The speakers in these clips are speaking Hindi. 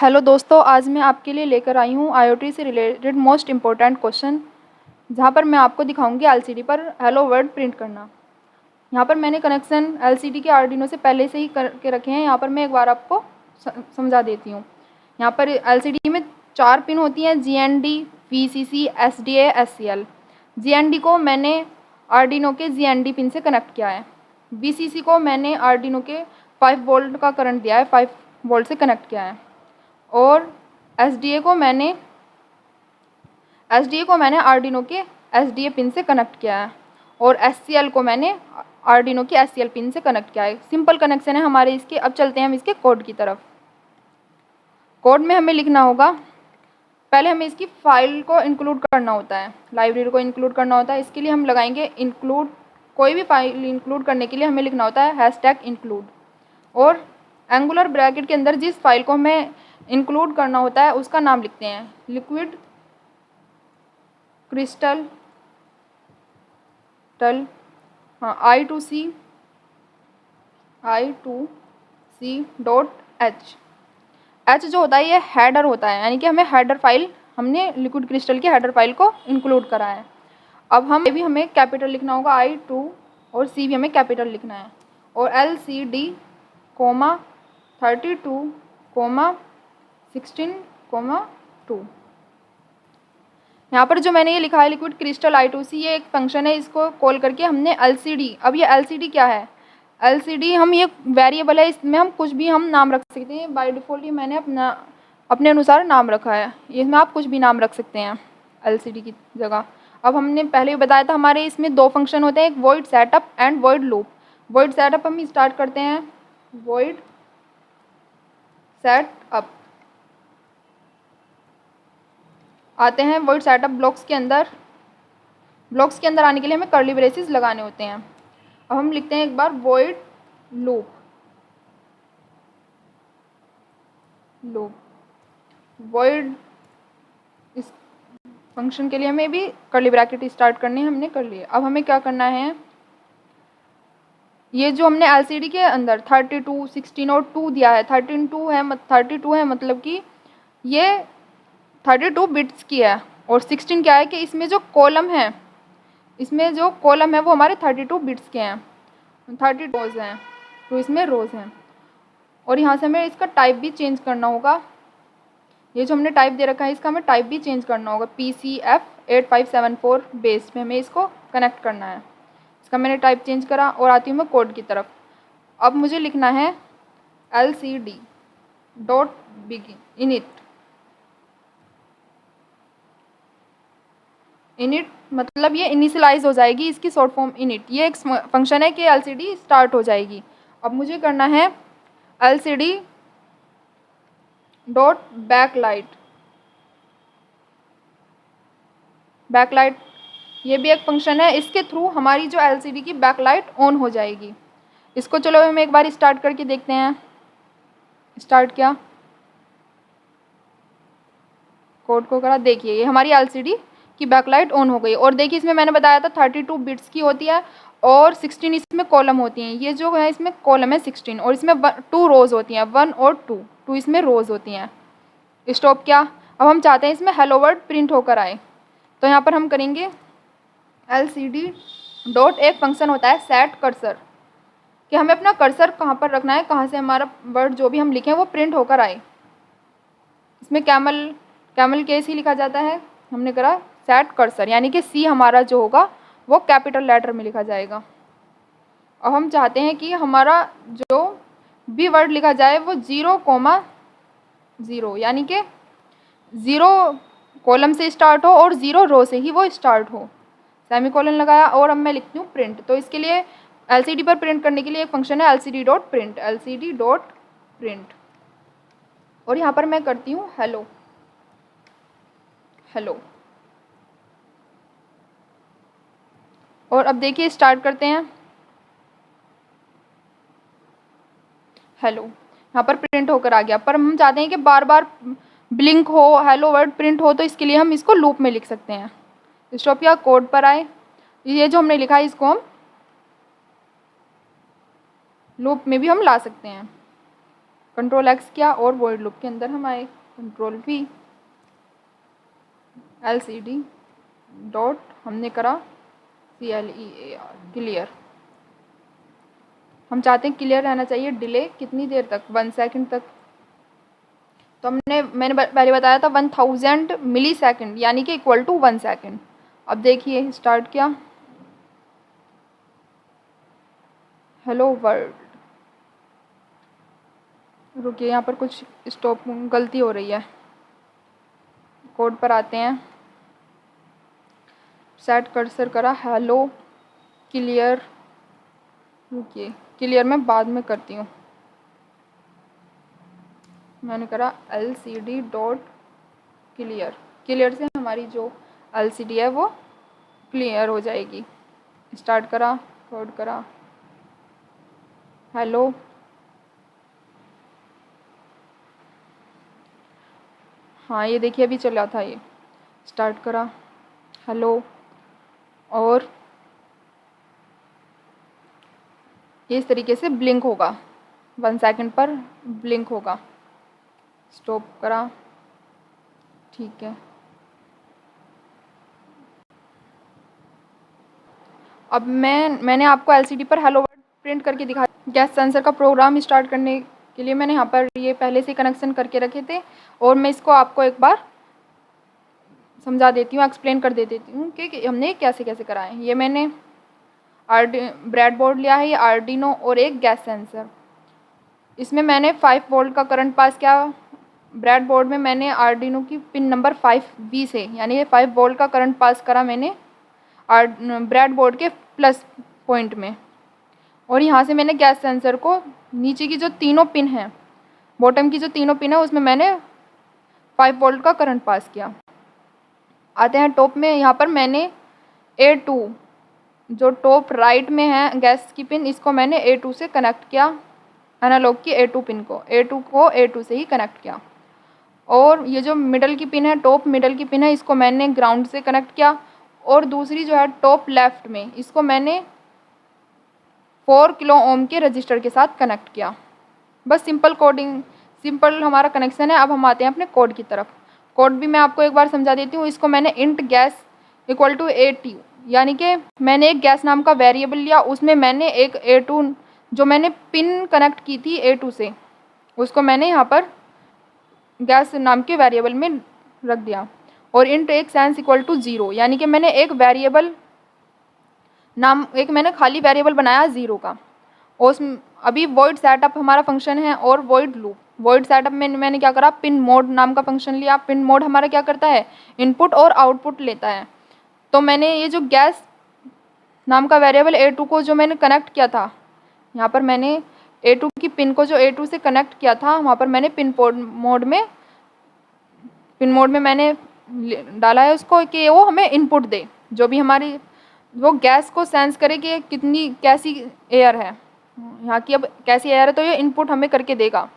हेलो दोस्तों, आज मैं आपके लिए लेकर आई हूँ आईओटी से रिलेटेड मोस्ट इम्पोर्टेंट क्वेश्चन, जहाँ पर मैं आपको दिखाऊंगी एलसीडी पर हेलो वर्ड प्रिंट करना। यहाँ पर मैंने कनेक्शन एलसीडी के आर्डिनो से पहले से ही करके रखे हैं। यहाँ पर मैं एक बार आपको समझा देती हूँ। यहाँ पर एलसीडी में 4 पिन होती हैं, GND, VCC, SDA, SCL. GND को मैंने आर्डिनो के जीएनडी पिन से कनेक्ट किया है। वीसीसी को मैंने आर्डिनो के 5 वोल्ट का करंट दिया है, 5 वोल्ट से कनेक्ट किया है। और एसडीए को मैंने आर्डिनो के एसडीए पिन से कनेक्ट किया है। और एससीएल को मैंने आर्डिनो की एससीएल पिन से कनेक्ट किया है। सिंपल कनेक्शन है हमारे इसके। अब चलते हैं हम इसके कोड की तरफ। कोड में हमें लिखना होगा, पहले हमें इसकी फाइल को इंक्लूड करना होता है, लाइब्रेरी को इंक्लूड करना होता है। इसके लिए हम लगाएंगे इंक्लूड। कोई भी फाइल इंक्लूड करने के लिए हमें लिखना होता है #include। और एंगुलर ब्रैकेट के अंदर जिस फाइल को हमें इंक्लूड करना होता है उसका नाम लिखते हैं लिक्विड क्रिस्टल I2C H जो होता है ये हेडर होता है, यानी कि हमें हेडर फाइल, हमने लिक्विड क्रिस्टल की हेडर फाइल को इंक्लूड करा है। अब हमें कैपिटल लिखना होगा I2, और C भी हमें कैपिटल लिखना है। और LCD, 32, 16,2। यहाँ पर जो मैंने ये लिखा है लिक्विड क्रिस्टल I2C, ये एक फंक्शन है। इसको कॉल करके हमने LCD, अब ये LCD क्या है? LCD हम ये वेरिएबल है, इसमें हम कुछ भी हम नाम रख सकते हैं। बाय डिफ़ॉल्ट ये मैंने अपने अनुसार नाम रखा है। इसमें आप कुछ भी नाम रख सकते हैं LCD की जगह। अब हमने पहले ही बताया था हमारे इसमें 2 फंक्शन होते हैं, एक void setup and void loop. Void setup हम स्टार्ट करते हैं, वॉइड सेटअप आते हैं वॉइड सेटअप ब्लॉक्स के अंदर। ब्लॉक्स के अंदर आने के लिए हमें कर्ली ब्रेसेस लगाने होते हैं। अब हम लिखते हैं एक बार वॉइड लूप। वॉइड, इस फंक्शन के लिए हमें भी कर्ली ब्रैकेट स्टार्ट करनी है, हमने कर लिए। अब हमें क्या करना है, ये जो हमने LCD के अंदर 32, 16 और 2 दिया है, 32 है मतलब कि ये 32 बिट्स की है। और 16 क्या है कि इसमें जो कॉलम है वो हमारे 32 बिट्स के हैं, 30 रोज़ हैं, तो इसमें रोज़ हैं। और यहाँ से हमें इसका टाइप भी चेंज करना होगा। ये जो हमने टाइप दे रखा है इसका हमें टाइप भी चेंज करना होगा। PCF8574 बेस में हमें इसको कनेक्ट करना है। इसका मैंने टाइप चेंज करा और आती हूँ मैं कोड की तरफ। अब मुझे लिखना है LCD.begin इनिट मतलब ये इनिशियलाइज हो जाएगी, इसकी शॉर्ट फॉर्म इनिट। ये एक फंक्शन है कि LCD स्टार्ट हो जाएगी। अब मुझे करना है LCD.बैकलाइट। बैकलाइट ये भी एक फंक्शन है, इसके थ्रू हमारी जो LCD की बैकलाइट ऑन हो जाएगी। इसको चलो हम एक बार स्टार्ट करके देखते हैं। स्टार्ट किया, कोड को करा, देखिए ये हमारी LCD की बैकलाइट ऑन हो गई। और देखिए इसमें मैंने बताया था 32 बिट्स की होती है और 16 इसमें कॉलम होती हैं। ये जो है इसमें कॉलम है 16 और इसमें 2 रोज़ होती हैं, 1 और 2 इसमें रोज़ होती हैं। स्टॉप किया। अब हम चाहते हैं इसमें हेलो वर्ड प्रिंट होकर आए, तो यहाँ पर हम करेंगे LCD डॉट, एक फंक्शन होता है सेट कर्सर, कि हमें अपना कर्सर कहाँ पर रखना है, कहाँ से हमारा वर्ड जो भी हम लिखें वो प्रिंट होकर आए। इसमें कैमल केस ही लिखा जाता है। हमने करा सेट कर्सर, यानी कि C हमारा जो होगा वो कैपिटल लेटर में लिखा जाएगा। अब हम चाहते हैं कि हमारा जो भी वर्ड लिखा जाए वो 0,0, यानी कि 0 कॉलम से स्टार्ट हो और 0 रो से ही वो स्टार्ट हो। सेमीकोलन लगाया और अब मैं लिखती हूँ प्रिंट। तो इसके लिए LCD पर प्रिंट करने के लिए एक फंक्शन है LCD.print। और यहाँ पर मैं करती हूँ हेलो। और अब देखिए स्टार्ट करते हैं हेलो। यहाँ पर प्रिंट होकर आ गया, पर हम चाहते हैं कि बार बार ब्लिंक हो, हेलो वर्ड प्रिंट हो, तो इसके लिए हम इसको लूप में लिख सकते हैं। स्टॉप किया, कोड पर आए। ये जो हमने लिखा है इसको हम लूप में भी हम ला सकते हैं। कंट्रोल एक्स किया और वॉइड लूप के अंदर हम आए, कंट्रोल वी, LCD डॉट हमने करा CLEAR, क्लियर। हम चाहते हैं क्लियर रहना चाहिए, डिले कितनी देर तक, 1 सेकंड तक। तो मैंने पहले बताया था 1000 मिली सेकेंड यानी कि इक्वल टू 1 सेकंड। अब देखिए स्टार्ट किया, हेलो वर्ल्ड, रुकिए यहाँ पर कुछ स्टॉप गलती हो रही है, कोड पर आते हैं, सेट कर्सर करा, हेलो क्लियर, रुकिए क्लियर मैं बाद में करती हूँ, मैंने करा LCD डॉट क्लियर, क्लियर से हमारी जो LCD है वो क्लियर हो जाएगी। स्टार्ट करा, कोड करा, हेलो, हाँ ये देखिए अभी चला था ये, स्टार्ट करा, हेलो, और ये इस तरीके से ब्लिंक होगा, 1 सेकंड पर ब्लिंक होगा। स्टॉप करा, ठीक है। अब मैंने आपको LCD पर हेलो वर्ड प्रिंट करके दिखा। गैस सेंसर का प्रोग्राम स्टार्ट करने के लिए मैंने यहाँ पर ये पहले से कनेक्शन करके रखे थे और मैं इसको आपको एक बार समझा देती हूँ, एक्सप्लेन कर देती हूँ कि हमने कैसे कैसे करा है। ये मैंने ब्रेड बोर्ड लिया है, ये आर्डिनो और एक गैस सेंसर। इसमें मैंने 5 वोल्ट का करंट पास किया। ब्रेड बोर्ड में मैंने आर्डिनो की पिन नंबर 5V से, यानी ये 5 वोल्ट का करंट पास करा मैंने ब्रेड बोर्ड के प्लस पॉइंट में, और यहाँ से मैंने गैस सेंसर को नीचे की जो तीनों पिन हैं, बॉटम की जो तीनों पिन है उसमें मैंने 5 वोल्ट का करंट पास किया। आते हैं टॉप में, यहाँ पर मैंने A2 जो टॉप राइट में है गैस की पिन, इसको मैंने A2 से कनेक्ट किया, एनालॉग की A2 पिन को A2 से ही कनेक्ट किया। और ये जो मिडल की पिन है, टॉप मिडल की पिन है, इसको मैंने ग्राउंड से कनेक्ट किया। और दूसरी जो है टॉप लेफ्ट में, इसको मैंने 4 किलो ओम के रजिस्टर के साथ कनेक्ट किया। बस सिंपल हमारा कनेक्शन है। अब हम आते हैं अपने कोड की तरफ। कोड भी मैं आपको एक बार समझा देती हूँ। इसको मैंने int gas equal to A2, यानी कि मैंने एक गैस नाम का वेरिएबल लिया, उसमें मैंने एक A2 जो मैंने पिन कनेक्ट की थी A2 से, उसको मैंने यहाँ पर गैस नाम के वेरिएबल में रख दिया। और इंट एक सेंस इक्वल टू 0, यानी कि मैंने एक वेरिएबल नाम, एक मैंने खाली वेरिएबल बनाया 0 का। और अभी वॉइड सेटअप हमारा फंक्शन है और वॉइड लूप। वॉइड सेटअप में मैंने क्या करा, पिन मोड नाम का फंक्शन लिया। पिन मोड हमारा क्या करता है, इनपुट और आउटपुट लेता है। तो मैंने ये जो गैस नाम का वेरिएबल A2 को जो मैंने कनेक्ट किया था, यहाँ पर मैंने A2 की पिन को जो A2 से कनेक्ट किया था, वहाँ पर मैंने पिन मोड में मैंने डाला है उसको कि वो हमें इनपुट दे, जो भी हमारी वो गैस को सेंस करे कि कैसी एयर है यहाँ की, अब कैसी एयर है, तो ये इनपुट हमें करके देगा।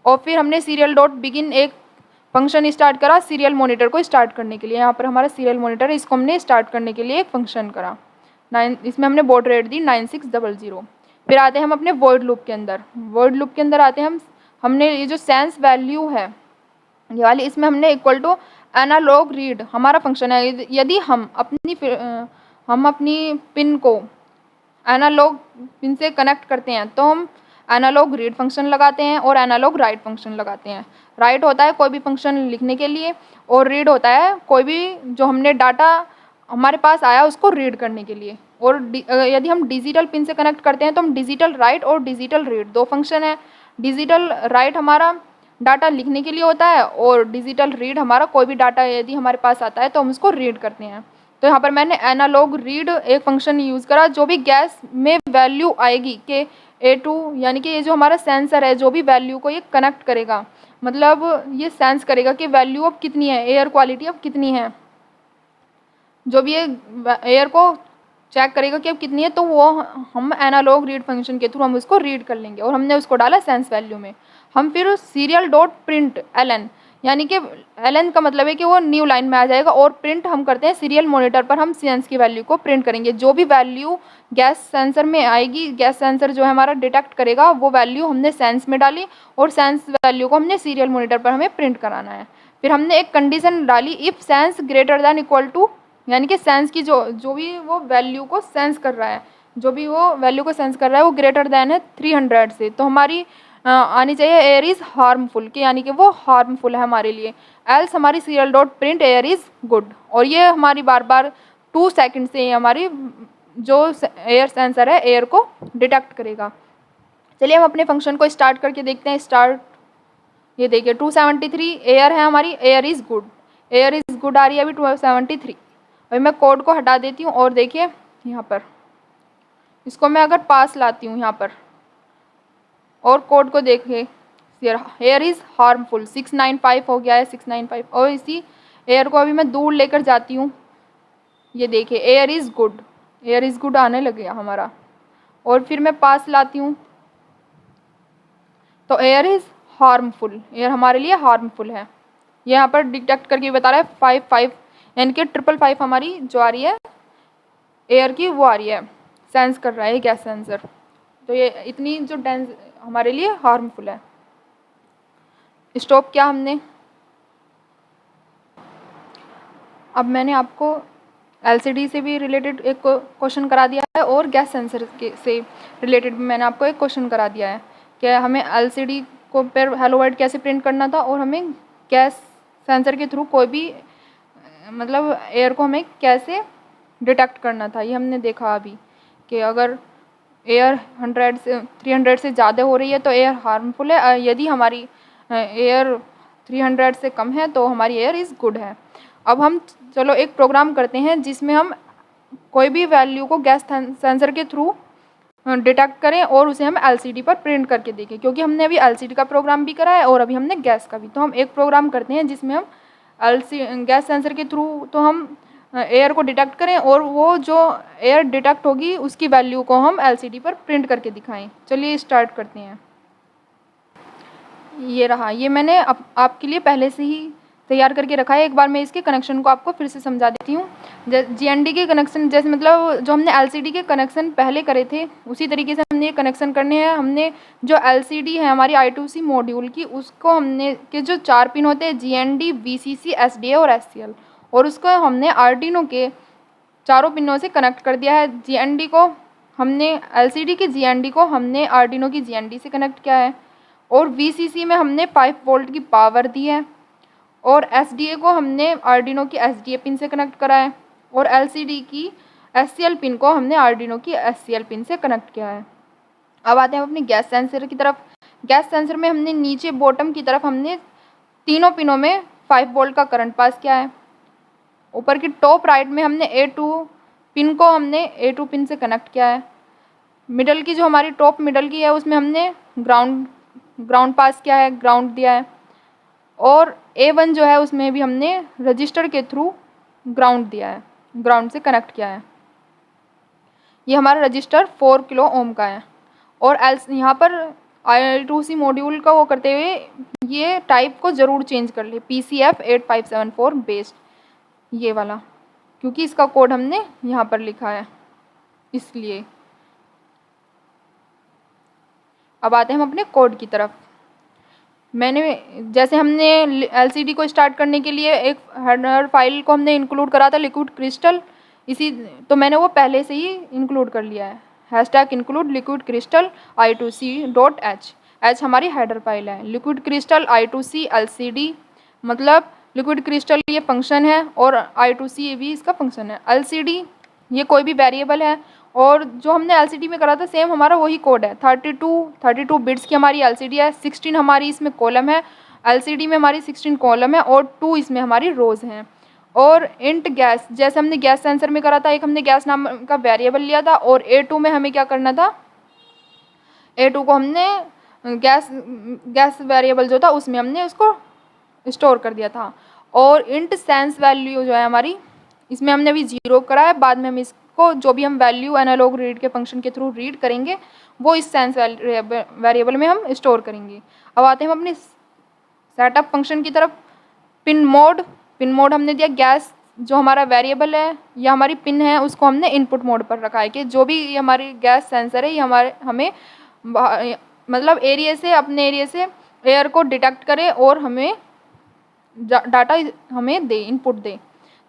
और फिर हमने सीरियल डॉट बिगिन एक फंक्शन स्टार्ट करा सीरियल मॉनिटर को स्टार्ट करने के लिए। यहाँ पर हमारा सीरियल मॉनिटर है, इसको हमने स्टार्ट करने के लिए एक फंक्शन करा। इसमें हमने बॉड रेट दी 9600। फिर आते हैं हम अपने वॉइड लूप के अंदर। वॉइड लूप के अंदर आते हैं हमने ये जो सेंस वैल्यू है ये वाली, इसमें हमने इक्वल टू एनालॉग रीड हमारा फंक्शन है। यदि हम अपनी पिन को एनालॉग पिन से कनेक्ट करते हैं तो हम एनालॉग रीड फंक्शन लगाते हैं और एनालॉग राइट फंक्शन लगाते हैं। राइट होता है कोई भी फंक्शन लिखने के लिए, और रीड होता है कोई भी जो हमने डाटा हमारे पास आया उसको रीड करने के लिए। और यदि हम डिजिटल पिन से कनेक्ट करते हैं तो हम डिजिटल राइट और डिजिटल रीड दो फंक्शन है। डिजिटल राइट हमारा डाटा लिखने के लिए होता है और डिजिटल रीड हमारा कोई भी डाटा यदि हमारे पास आता है तो हम उसको रीड करते हैं। तो यहाँ पर मैंने एनालॉग रीड एक फंक्शन यूज़ करा, जो भी गैस में वैल्यू आएगी कि A2, यानी कि ये जो हमारा सेंसर है जो भी वैल्यू को ये कनेक्ट करेगा, मतलब ये सेंस करेगा कि वैल्यू अब कितनी है, एयर क्वालिटी अब कितनी है, जो भी ये एयर को चेक करेगा कि अब कितनी है, तो वो हम एनालॉग रीड फंक्शन के थ्रू हम उसको रीड कर लेंगे। और हमने उसको डाला सेंस वैल्यू में। हम फिर सीरियल डॉट प्रिंट LN, यानी कि ln का मतलब है कि वो न्यू लाइन में आ जाएगा। और प्रिंट हम करते हैं सीरियल मॉनिटर पर, हम सेंस की वैल्यू को प्रिंट करेंगे। जो भी वैल्यू गैस सेंसर में आएगी, गैस सेंसर जो है हमारा डिटेक्ट करेगा, वो वैल्यू हमने सेंस में डाली और सेंस वैल्यू को हमने सीरियल मॉनिटर पर हमें प्रिंट कराना है। फिर हमने एक कंडीशन डाली, if sense greater than equal to, यानी कि सेंस की जो भी वो वैल्यू को सेंस कर रहा है, जो भी वो वैल्यू को सेंस कर रहा है वो ग्रेटर दैन है 300 से, तो हमारी आनी चाहिए एयर इज़ हार्मफुल, कि यानी कि वो हार्मफुल है हमारे लिए। एल्स हमारी serial dot print air is good. और ये हमारी बार बार 2 सेकंड से हमारी जो एयर सेंसर है एयर को डिटेक्ट करेगा। चलिए हम अपने फंक्शन को स्टार्ट करके देखते हैं। स्टार्ट, ये देखिए 273 एयर है हमारी, air is good, air is good आ रही है अभी 273। अभी मैं कोड को हटा देती हूँ और देखिए यहाँ पर इसको मैं अगर पास लाती हूँ यहाँ पर और कोड को देखिए, एयर इज़ हार्मफुल 695 हो गया है 695। और इसी एयर को अभी मैं दूर लेकर जाती हूँ, ये देखिए air is good, air is good आने लग गया हमारा। और फिर मैं पास लाती हूँ तो एयर इज़ हार्मफुल, एयर हमारे लिए हार्मफुल है। ये यहाँ पर डिटेक्ट करके बता रहा है 55, यानी कि 555 हमारी जो आ रही है एयर की वो आ रही है, सेंस कर रहा है गैस सेंसर। तो ये इतनी जो डेंस हमारे लिए हार्मफुल है। स्टॉप किया हमने। अब मैंने आपको एलसीडी से भी रिलेटेड एक क्वेश्चन करा दिया है और गैस सेंसर के से रिलेटेड भी मैंने आपको एक क्वेश्चन करा दिया है कि हमें एलसीडी को पर हेलो वर्ल्ड कैसे प्रिंट करना था और हमें गैस सेंसर के थ्रू कोई भी मतलब एयर को हमें कैसे डिटेक्ट करना था। ये हमने देखा अभी कि अगर एयर 100 से 300 से ज़्यादा हो रही है तो एयर हार्मफुल है, यदि हमारी एयर 300 से कम है तो हमारी एयर इज़ गुड है। अब हम चलो एक प्रोग्राम करते हैं जिसमें हम कोई भी वैल्यू को गैस सेंसर के थ्रू डिटेक्ट करें और उसे हम एलसीडी पर प्रिंट करके देखें, क्योंकि हमने अभी एलसीडी का प्रोग्राम भी करा है और अभी हमने गैस का भी। तो हम एक प्रोग्राम करते हैं जिसमें हम गैस सेंसर के थ्रू तो हम एयर को डिटेक्ट करें और वो जो एयर डिटेक्ट होगी उसकी वैल्यू को हम एलसीडी पर प्रिंट करके दिखाएं। चलिए स्टार्ट करते हैं। ये रहा, ये मैंने आपके लिए पहले से ही तैयार करके रखा है। एक बार मैं इसके कनेक्शन को आपको फिर से समझा देती हूँ। जीएनडी के कनेक्शन जैसे मतलब जो हमने एलसीडी के कनेक्शन पहले करे थे उसी तरीके से हमने ये कनेक्शन करने हैं। हमने जो एलसीडी है हमारी I2C मॉड्यूल की, उसको हमने के जो 4 पिन होते हैं जीएनडी, वीसीसी, एसडीए और एससीएल, और उसको हमने आर्डिनो के चारों पिनों से कनेक्ट कर दिया है। जीएनडी को हमने एलसीडी की जीएनडी को हमने आर्डिनो की जीएनडी से कनेक्ट किया है और वीसीसी में हमने 5 वोल्ट की पावर दी है और एसडीए को हमने आर्डिनो की एसडीए पिन से कनेक्ट करा है और एलसीडी की एससीएल पिन को हमने आर्डिनो की एससीएल पिन से कनेक्ट किया है। अब आते हैं अपनी गैस सेंसर की तरफ। गैस सेंसर में हमने नीचे बॉटम की तरफ हमने तीनों पिनों में 5 वोल्ट का करंट पास किया है। ऊपर की टॉप राइट में हमने A2 पिन को हमने A2 पिन से कनेक्ट किया है। मिडल की जो हमारी टॉप मिडल की है उसमें हमने ग्राउंड पास किया है, ग्राउंड दिया है। और A1 जो है उसमें भी हमने रजिस्टर के थ्रू ग्राउंड दिया है, ग्राउंड से कनेक्ट किया है। ये हमारा रजिस्टर 4 किलो ओम का है। और यहाँ पर I2C मॉड्यूल का वो करते हुए ये टाइप को ज़रूर चेंज कर ले, PCF 8574 बेस्ड, ये वाला, क्योंकि इसका कोड हमने यहाँ पर लिखा है इसलिए। अब आते हैं हम अपने कोड की तरफ। मैंने जैसे हमने एलसीडी को स्टार्ट करने के लिए एक हेडर फाइल को हमने इंक्लूड करा था लिक्विड क्रिस्टल, इसी तो मैंने वो पहले से ही इंक्लूड कर लिया है। Hashtag include liquid crystal I2C.h, H हमारी हेडर फाइल है। लिक्विड क्रिस्टल I2C एलसीडी मतलब लिक्विड क्रिस्टल ये फंक्शन है और I2C भी इसका फंक्शन है। एलसीडी ये कोई भी वेरिएबल है और जो हमने एलसीडी में करा था सेम हमारा वही कोड है। 32 बिट्स की हमारी एलसीडी है, 16 हमारी इसमें कॉलम है, एलसीडी में हमारी 16 कॉलम है और 2 इसमें हमारी रोज़ हैं। और इंट गैस जैसे हमने गैस सेंसर में करा था, एक हमने गैस नाम का वेरिएबल लिया था और A2 में हमें क्या करना था, A2 को हमने गैस वेरिएबल जो था उसमें हमने उसको स्टोर कर दिया था। और इंट सेंस वैल्यू जो है हमारी इसमें हमने अभी 0 करा है, बाद में हम इसको जो भी हम वैल्यू एनालॉग रीड के फंक्शन के थ्रू रीड करेंगे वो इस सेंस वेरिएबल में हम स्टोर करेंगे। अब आते हैं हम अपने सेटअप फंक्शन की तरफ। पिन मोड हमने दिया गैस, जो हमारा वेरिएबल है या हमारी पिन है उसको हमने इनपुट मोड पर रखा है कि जो भी ये हमारी गैस सेंसर है ये हमारे हमें मतलब एरिया से, अपने एरिया से एयर को डिटेक्ट करे और हमें डाटा हमें दे, इनपुट दे।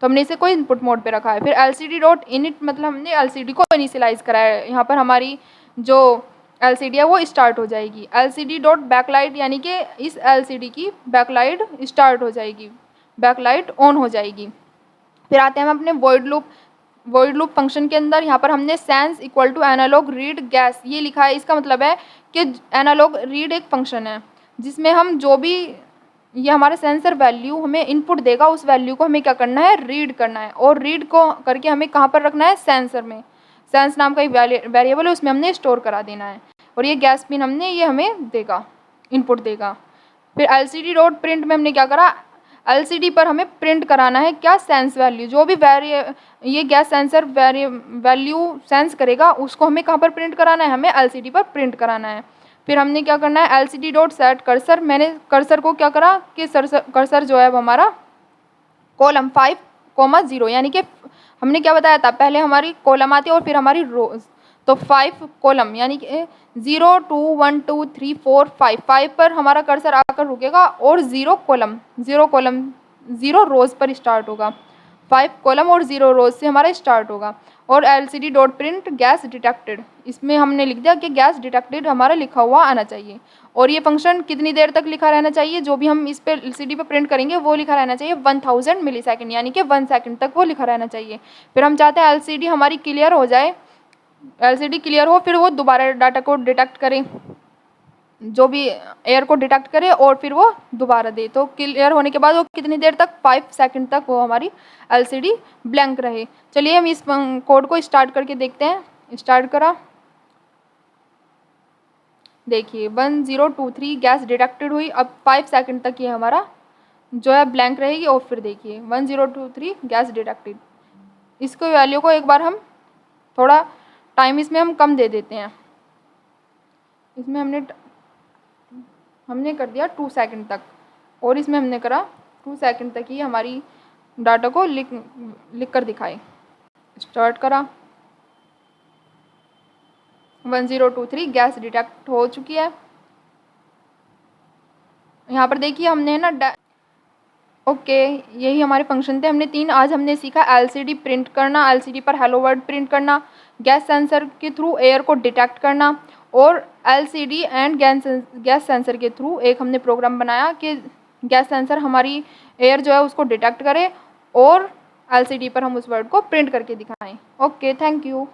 तो हमने इसे कोई इनपुट मोड पे रखा है। फिर LCD डॉट इनिट मतलब हमने LCD को इनिशियलाइज कराया है। यहाँ पर हमारी जो LCD है वो स्टार्ट हो जाएगी। LCD डॉट बैकलाइट यानी कि इस LCD की बैकलाइट स्टार्ट हो जाएगी, बैकलाइट ऑन हो जाएगी। फिर आते हैं हम अपने वॉइड लूप फंक्शन के अंदर। यहाँ पर हमने sense equal to analog read gas ये लिखा है। इसका मतलब है कि एनालॉग रीड एक फंक्शन है जिसमें हम जो भी ये हमारा सेंसर वैल्यू हमें इनपुट देगा उस वैल्यू को हमें क्या करना है, रीड करना है। और रीड को करके हमें कहाँ पर रखना है, सेंसर में। सेंस नाम का एक वेरिएबल है उसमें हमने स्टोर करा देना है। और ये गैस पिन हमने ये हमें देगा, इनपुट देगा। फिर LCD डॉट प्रिंट में हमने क्या करा, LCD पर हमें प्रिंट कराना है क्या, सेंस वैल्यू। जो भी ये गैस सेंसर वैल्यू सेंस करेगा उसको हमें कहाँ पर प्रिंट कराना है, हमें LCD पर प्रिंट कराना है। फिर हमने क्या करना है, LCD डॉट सेट कर्सर। मैंने कर्सर को क्या करा कि कर्सर जो है वो हमारा कॉलम 5,0 यानी कि हमने क्या बताया था, पहले हमारी कॉलम आती है और फिर हमारी रोज। तो 5 कॉलम यानी कि 0 2 1 2 3 4 5 पर हमारा कर्सर आकर रुकेगा और 0 रोज पर स्टार्ट होगा। 5 कॉलम और 0 रोज से हमारा स्टार्ट होगा। और LCD dot print gas detected, इसमें हमने लिख दिया कि गैस डिटेक्टेड हमारा लिखा हुआ आना चाहिए। और ये फंक्शन कितनी देर तक लिखा रहना चाहिए, जो भी हम इस पे LCD पे प्रिंट करेंगे वो लिखा रहना चाहिए 1000 मिलीसेकंड यानी कि 1 सेकंड तक वो लिखा रहना चाहिए। फिर हम चाहते हैं LCD हमारी क्लियर हो जाए, LCD क्लियर हो फिर वो दोबारा डाटा को डिटेक्ट करे, जो भी एयर को डिटेक्ट करे और फिर वो दोबारा दे। तो क्लियर होने के बाद वो कितनी देर तक, 5 सेकंड तक वो हमारी LCD ब्लैंक रहे। चलिए हम इस कोड को स्टार्ट करके देखते हैं। स्टार्ट करा, देखिए 1023 गैस डिटेक्टेड हुई। अब 5 सेकंड तक ये हमारा जो है ब्लैंक रहेगी। और फिर देखिए 1023 गैस डिटेक्टेड। इसको वैल्यू को एक बार हम थोड़ा टाइम इसमें हम कम दे देते हैं। इसमें हमने कर दिया 2 सेकंड तक और इसमें हमने करा 2 सेकंड तक ही हमारी डाटा को लिख कर दिखाए। स्टार्ट करा, 1023 गैस डिटेक्ट हो चुकी है। यहाँ पर देखिए हमने ना ओके यही हमारे फंक्शन थे। हमने 3 आज हमने सीखा, LCD प्रिंट करना, LCD पर हेलो वर्ड प्रिंट करना, गैस सेंसर के थ्रू एयर को डिटेक्ट करना, और LCD एंड गैस सेंसर के थ्रू एक हमने प्रोग्राम बनाया कि गैस सेंसर हमारी एयर जो है उसको डिटेक्ट करे और LCD पर हम उस वर्ड को प्रिंट करके दिखाएं। Okay, thank you.